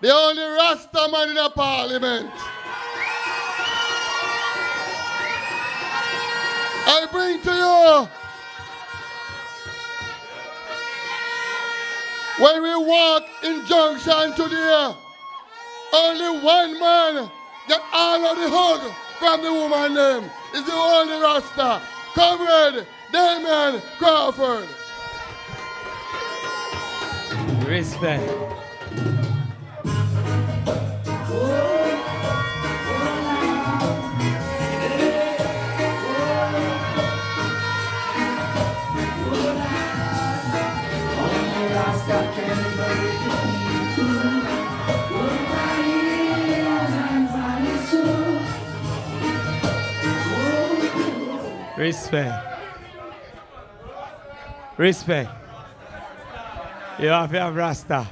The only Rasta man in the parliament. I bring to you, when we walk in junction today, only one man get all of the hug from the woman name. Is the only Rasta. Comrade Damion Crawford. Respect. Respect. Respect. You have to have Rasta.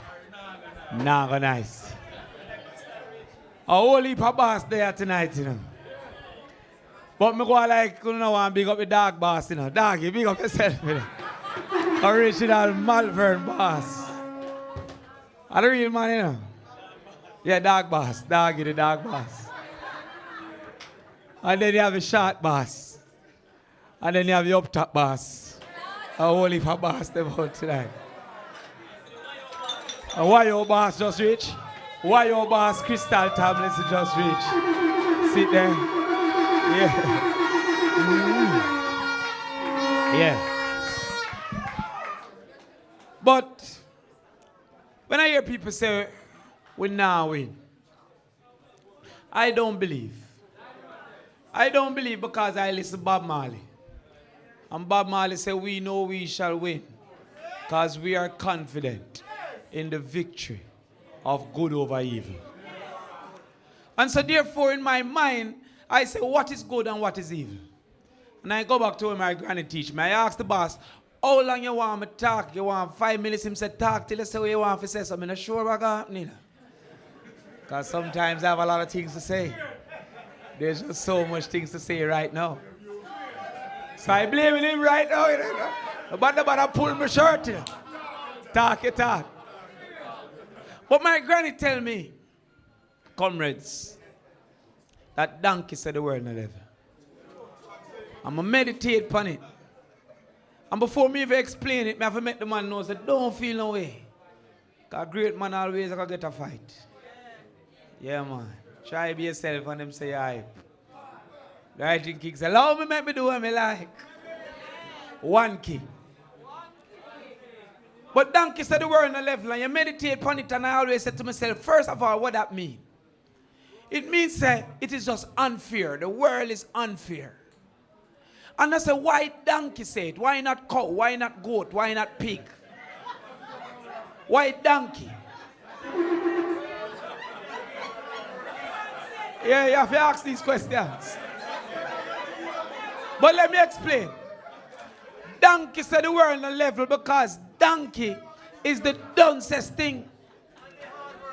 Nah, go nice. A whole heap of boss there tonight, you know. But me go like, you know, and big up the dog boss, you know. Doggy, big up yourself, you know. Original Malvern boss. And the real man, you know. Yeah, dog boss. Doggy, the dog boss. And then you have a short boss. And then you have the up top boss. A whole heap of boss them out tonight. And why your boss just reach? Why your boss Crystal Tablets just reach? Sit there. Yeah. Yeah. But when I hear people say we now win, I don't believe. I don't believe because I listen to Bob Marley. And Bob Marley said, we know we shall win because we are confident in the victory of good over evil. And so therefore in my mind, I say what is good and what is evil. And I go back to where my granny teach me. I ask the boss, how long you want me to talk? You want 5 minutes? Him say talk till you say what you want to say. So I'm not sure about that. Because sometimes I have a lot of things to say. There's just so much things to say right now. So I blame him right now. But I pull my shirt here. Talk it talk. But my granny tell me, comrades, that donkey said the word in the level. I'm going to meditate upon it. And before me even explain it, I have to make the man know that don't feel no way. Because a great man always going to get a fight. Yeah, man. Try be yourself and them say hype. The right thing kicks. Allow me make me do what I like. One key. But donkey said the word on the level and you meditate upon it and I always say to myself, first of all, what that mean? It means that it is just unfair. The world is unfair. And I say, why donkey say it? Why not cow? Why not goat? Why not pig? Why donkey? Yeah, you have to ask these questions. But let me explain. Donkey said the word on the level because donkey is the dumbest thing.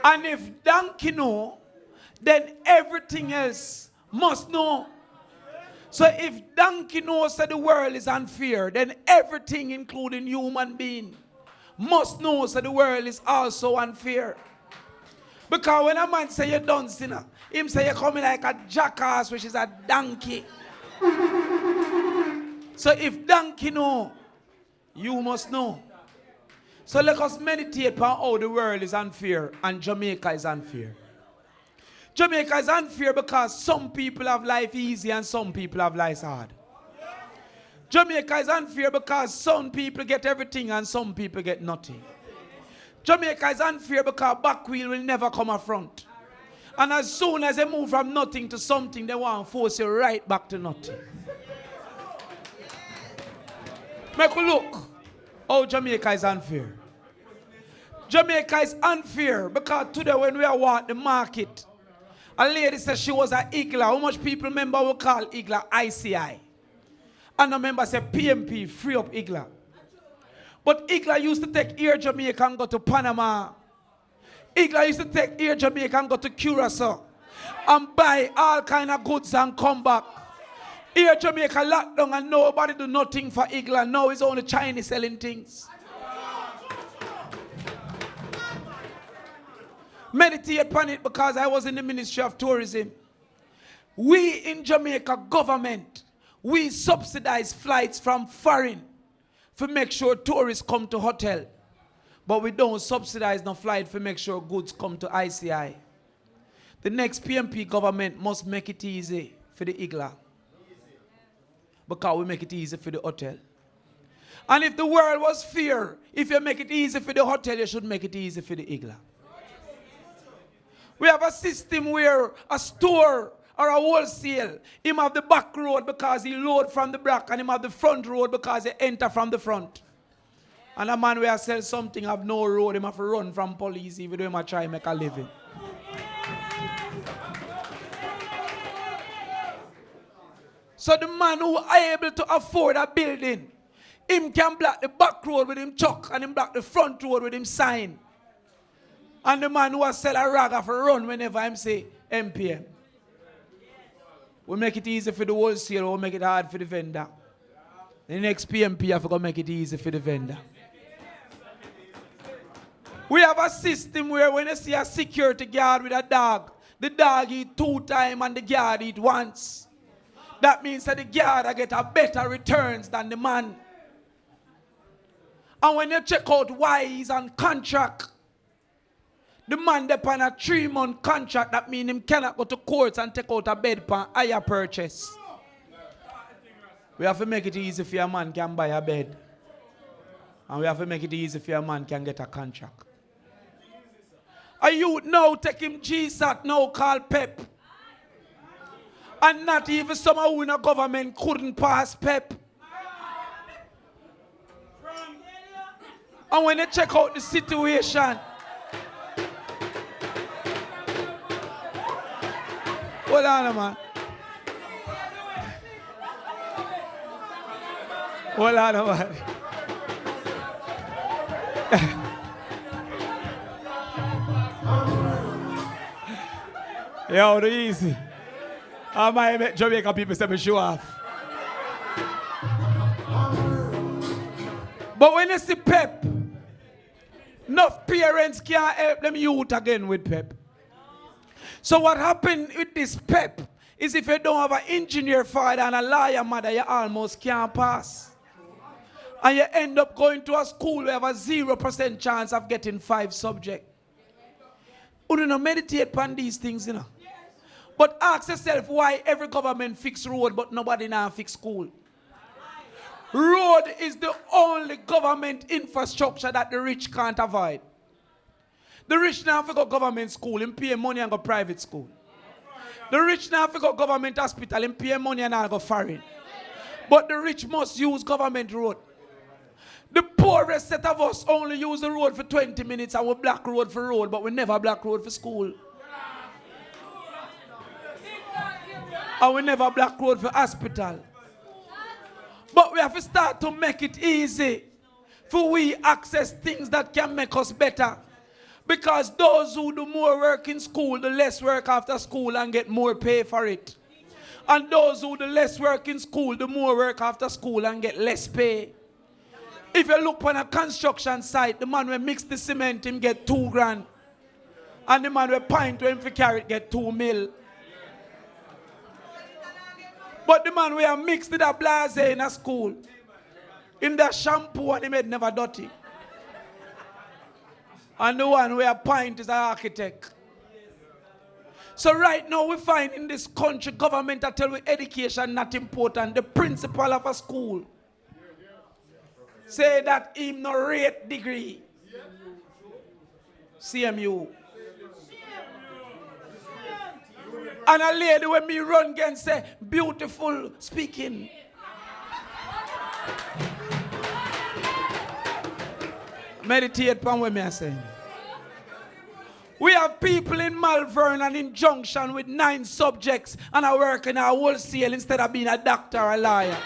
And if donkey know, then everything else must know. So if donkey knows that the world is unfair, then everything, including human being, must know that the world is also unfair. Because when a man say you're done sinner, him say you're coming like a jackass, which is a donkey. So if donkey know, you must know. So let us meditate on how the world is unfair and Jamaica is unfair. Jamaica is unfair because some people have life easy and some people have life hard. Jamaica is unfair because some people get everything and some people get nothing. Jamaica is unfair because back wheel will never come up front. And as soon as they move from nothing to something, they want to force you right back to nothing. Make a look how Jamaica is unfair. Jamaica is unfair because today when we are at the market, a lady said she was an Igla. How much people remember we call Igla ICI? And a member said PMP, free up Igla. But Igla used to take Air Jamaica and go to Panama. Igla used to take Air Jamaica and go to Curacao and buy all kind of goods and come back. Air Jamaica locked down and nobody do nothing for Igla. Now it's only Chinese selling things. Meditate upon it because I was in the Ministry of Tourism. We in Jamaica government, we subsidize flights from foreign to make sure tourists come to hotel. But we don't subsidize no flight to make sure goods come to ICI. The next PMP government must make it easy for the Igla. Because we make it easy for the hotel. And if the world was fair, if you make it easy for the hotel, you should make it easy for the Igla. We have a system where a store or a wholesale, him have the back road because he load from the back, and him have the front road because he enter from the front. And a man where sell something have no road, him have to run from police even though him try to make a living. So the man who are able to afford a building, him can block the back road with him chuck and him block the front road with him sign. And the man who has sell a rag have to run whenever him say MPM. We make it easy for the wholesale, we make it hard for the vendor. The next PMP have to make it easy for the vendor. We have a system where when you see a security guard with a dog, the dog eat 2 times and the guard eat once. That means that the guard get a better returns than the man. And when you check out why he's on contract, the man dep on a 3-month contract, that means him cannot go to court and take out a bed pan higher purchase. We have to make it easy for a man can buy a bed. And we have to make it easy for a man can get a contract. A youth now take him GSAT now call PEP. And not even someone who in a government couldn't pass PEP. And when they check out the situation, hold on, man. Hold on, man. Yo, the easy. I might make Jamaica people say me show off. But when you see PEP, enough parents can't help them youth again with PEP. So what happened with this PEP is if you don't have an engineer father and a lawyer mother, you almost can't pass. And you end up going to a school where you have a 0% chance of getting 5 subjects. You don't meditate on these things, you know. But ask yourself why every government fix road but nobody now fix school. Road is the only government infrastructure that the rich can't avoid. The rich now have to go government school and pay money and go private school. The rich now have to go government hospital and pay money and go foreign. But the rich must use government road. The poorest set of us only use the road for 20 minutes and we black road for road, but we never black road for school. And we never black road for hospital. But we have to start to make it easy for we access things that can make us better. Because those who do more work in school, the less work after school and get more pay for it. And those who do less work in school, the more work after school and get less pay. If you look on a construction site, the man will mix the cement, him get 2 grand. And the man will pint to him for carrot get 2 mil. But the man will mix the blase in a school. In the shampoo and he made never dirty. And the one where pint is an architect. So right now we find in this country government that tell we education not important. The principal of a school say that him no rate degree. CMU. And a lady when me run again say, beautiful speaking. Meditate upon what I say. We have people in Malvern and in Junction with 9 subjects and are working at wholesale instead of being a doctor or a lawyer.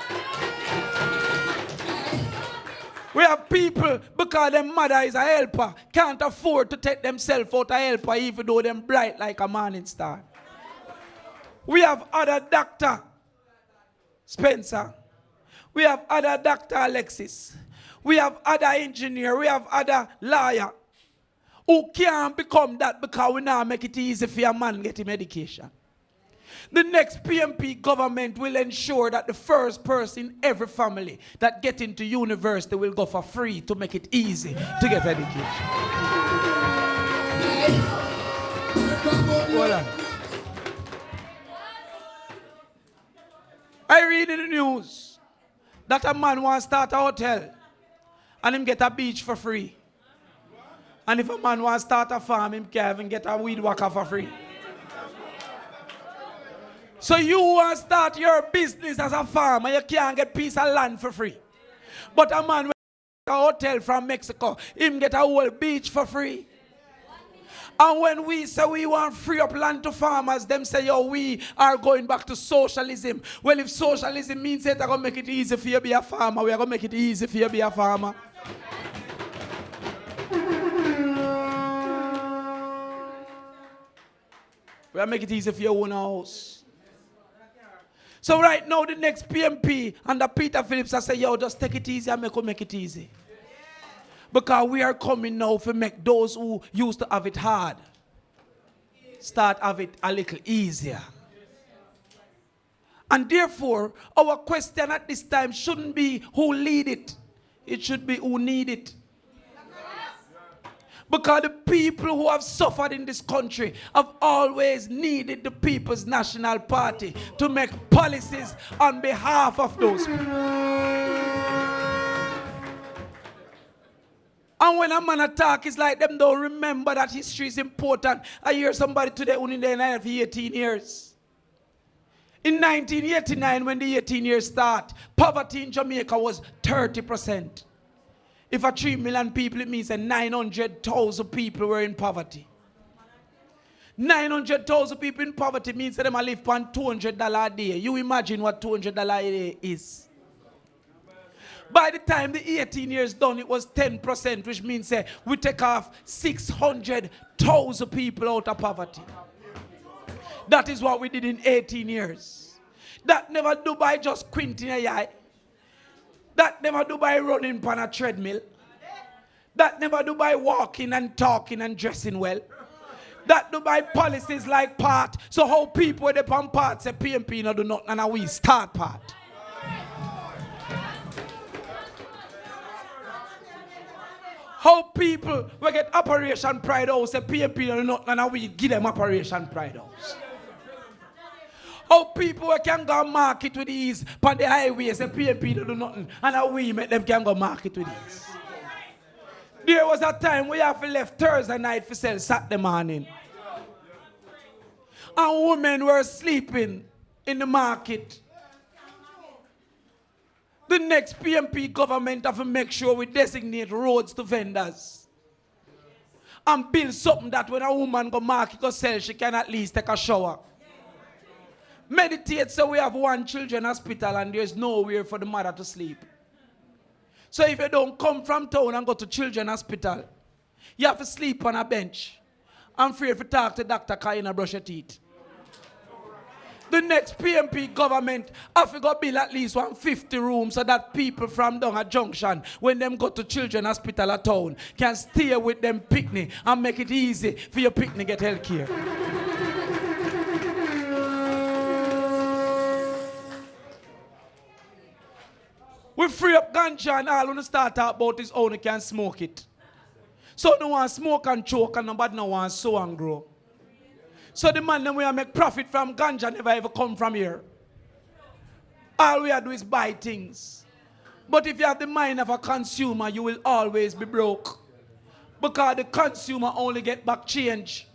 We have people, because their mother is a helper, can't afford to take themselves out a helper even though them bright like a morning star. We have other doctor, Spencer. We have other Dr. Alexis. We have other engineer. We have other lawyer who can't become that because we now make it easy for a man get him education. The next PMP government will ensure that the first person in every family that get into university will go for free to make it easy to get education. Hold on. I read in the news that a man wants to start a hotel and him get a beach for free. And if a man wants to start a farm, him can even get a weed whacker for free. So you want to start your business as a farmer, you can't get a piece of land for free. But a man with a hotel from Mexico, him get a whole beach for free. And when we say we want free up land to farmers, them say, yo, we are going back to socialism. Well, if socialism means that they're going to make it easy for you to be a farmer, we are going to make it easy for you to be a farmer. We are make it easy for you to own a house. So right now, the next PMP under Peter Phillips, I say, yo, just take it easy and make it easy. Because we are coming now to make those who used to have it hard start have it a little easier. And therefore, our question at this time shouldn't be who lead it. It should be who need it. Because the people who have suffered in this country have always needed the People's National Party to make policies on behalf of those people. And when a man attack, it's like them don't remember that history is important. I hear somebody today who in there for 18 years. In 1989, when the 18 years start, poverty in Jamaica was 30%. If a 3 million people, it means that 900,000 people were in poverty. 900,000 people in poverty means that they live on $200 a day. You imagine what $200 a day is. By the time the 18 years done, it was 10%, which means we take off 600,000 people out of poverty. That is what we did in 18 years. That never do by just squinting a eye. That never do by running on a treadmill. That never do by walking and talking and dressing well. That do by policies like part. So how people with the on part say PMP no do nothing and we start part. How people will get Operation Pride House say PMP no do nothing and we give them Operation Pride House. How people can go market with these on the highway say PMP don't do nothing and we make them can go market with these. There was a time we have left Thursday night for sell Saturday morning. And women were sleeping in the market. The next PMP government have to make sure we designate roads to vendors. And build something that when a woman go market go sell, she can at least take a shower. Meditate so we have one children's hospital and there's nowhere for the mother to sleep. So if you don't come from town and go to children's hospital, you have to sleep on a bench. I'm afraid to talk to Dr. Kaina brush your teeth. The next PMP government have to go build at least 150 rooms so that people from down at Junction, when them go to children's hospital at town, can stay with them picnic and make it easy for your picnic get health care. We free up ganja and all when you start talk about his own, you can smoke it. So no one smoke and choke and nobody no one sow and grow. So the man that we make profit from ganja never ever come from here. All we do is buy things. But if you have the mind of a consumer, you will always be broke. Because the consumer only get back change.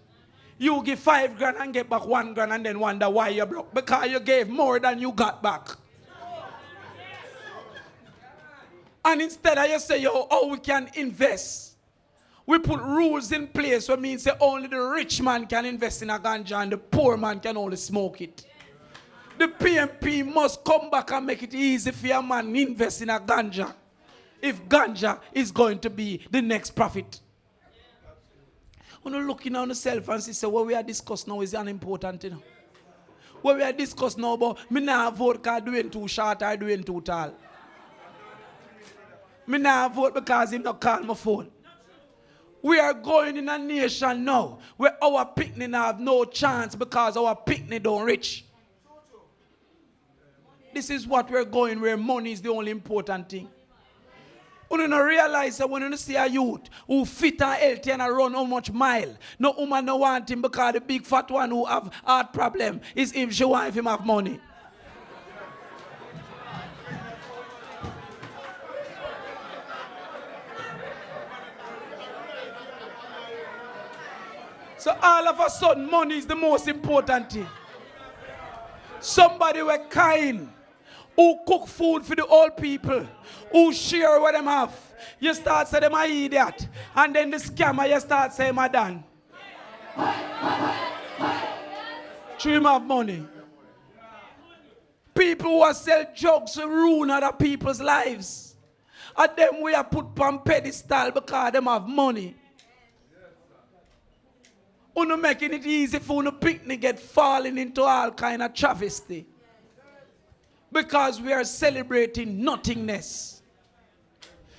You give 5 grand and get back 1 grand and then wonder why you're broke. Because you gave more than you got back. And instead of you say, yo, how we can invest, we put rules in place which means that only the rich man can invest in a ganja and the poor man can only smoke it. The PMP must come back and make it easy for a man to invest in a ganja if ganja is going to be the next profit. When you're looking on yourself and say, what we are discussing now is unimportant, you know. What we are discussing now about, me now vote because I'm doing too short or doing too tall. Me now vote because him not call my phone. We are going in a nation now where our picnic have no chance because our picnic don't reach. This is what we're going, where money is the only important thing. You don't realize that when you see a youth who fit and healthy and run how much mile, no woman no want him because the big fat one who have heart problem is him, she want him have money. So all of a sudden, money is the most important thing. Somebody were kind, who cook food for the old people, who share what them have. You start saying them are idiot, and then the scammer you start saying madam. Dream of money. People who are sell drugs ruin other people's lives. And them we are put on pedestal because them have money. Uno making it easy for uno picnic get falling into all kind of travesty. Because we are celebrating nothingness.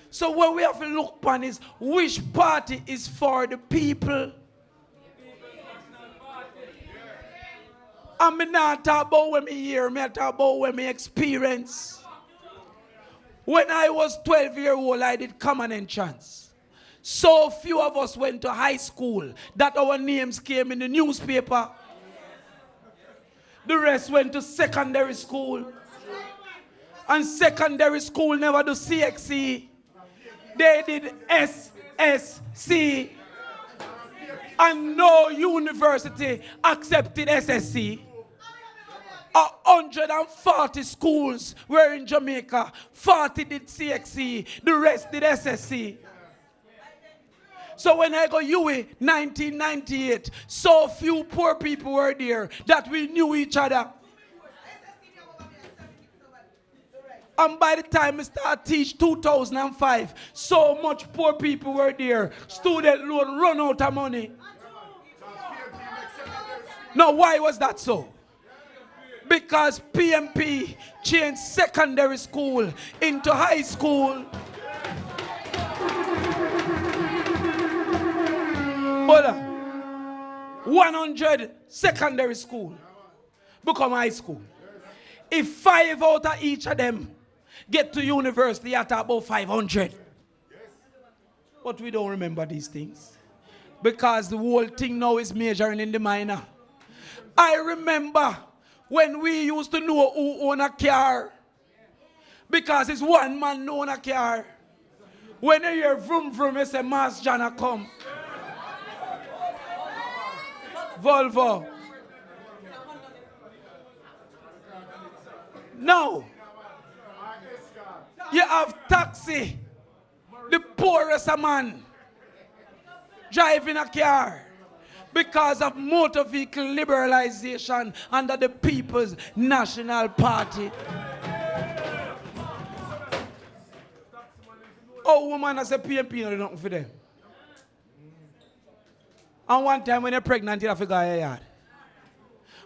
So what we have to look upon is which party is for the people. And me not talk about when me hear, me talk about when me experience. When I was 12 years old, I did common entrance. So few of us went to high school that our names came in the newspaper. The rest went to secondary school. And secondary school never do CXC. They did SSC. And no university accepted SSC. 140 schools were in Jamaica. 40 did CXC. The rest did SSC. So when I go UWI, 1998, so few poor people were there that we knew each other. And by the time I started teach 2005, so much poor people were there. Student loan run out of money. Now why was that so? Because PMP changed secondary school into high school. But 100 secondary school become high school. If 5 out of each of them get to university at about 500. But we don't remember these things. Because the whole thing now is measuring in the minor. I remember when we used to know who own a car. Because it's one man who own a car. When you hear vroom vroom, you say Mass Jana come. Volvo. Now, you have taxi, the poorest man driving a car because of motor vehicle liberalization under the People's National Party. Oh, woman has a PMP, no, nothing for them. And one time when you're pregnant, you have to go to your yard.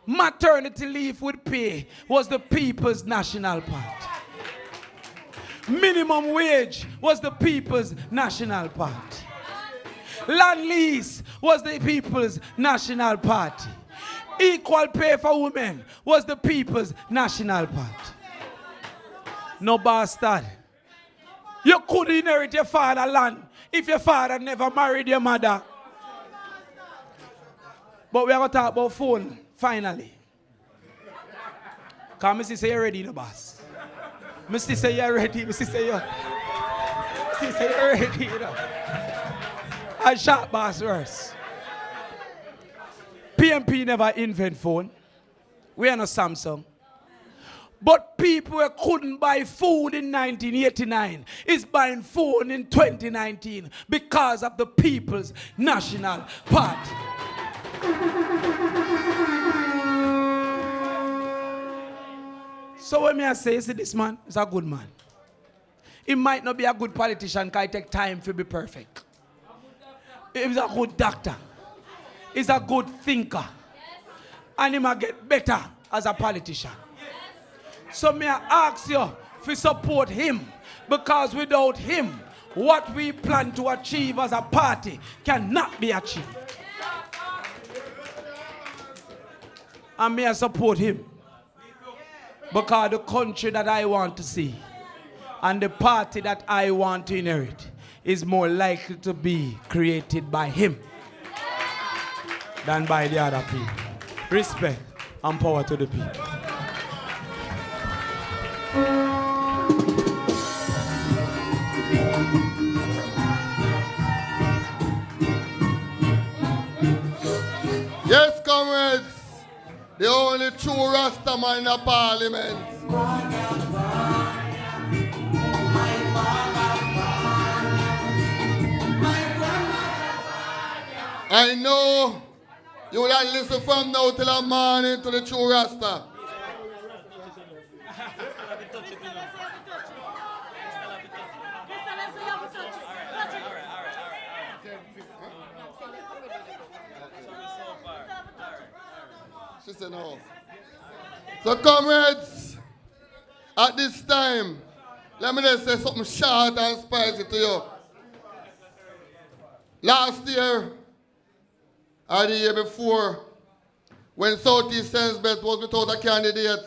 Maternity leave with pay was the People's National Party. Minimum wage was the People's National Party. Land lease was the People's National Party. Equal pay for women was the People's National Party. No bastard. You could inherit your father's land if your father never married your mother. But we are going to talk about phone, finally. Because Missy say you're ready, the boss. Missy say you're ready. Missy say you're ready, you know. A sharp boss worse. PMP never invent phone. We are not Samsung. But people who couldn't buy food in 1989 is buying phone in 2019 because of the People's National Party. So when me I say, see this man is a good man. He might not be a good politician because it take time to be perfect. He's a good doctor. He's a good thinker. And he might get better as a politician. So may I ask you to support him, because without him, what we plan to achieve as a party cannot be achieved. And may I support him. Because the country that I want to see and the party that I want to inherit is more likely to be created by him than by the other people. Respect and power to the people. Yes, comrades, the only true Rasta man in the parliament. I know you will not listen from now till the morning to the true Rasta. She said no. So comrades, at this time, let me just say something short and spicy to you. Last year, or the year before, when Southeast Sensbeth was without a candidate,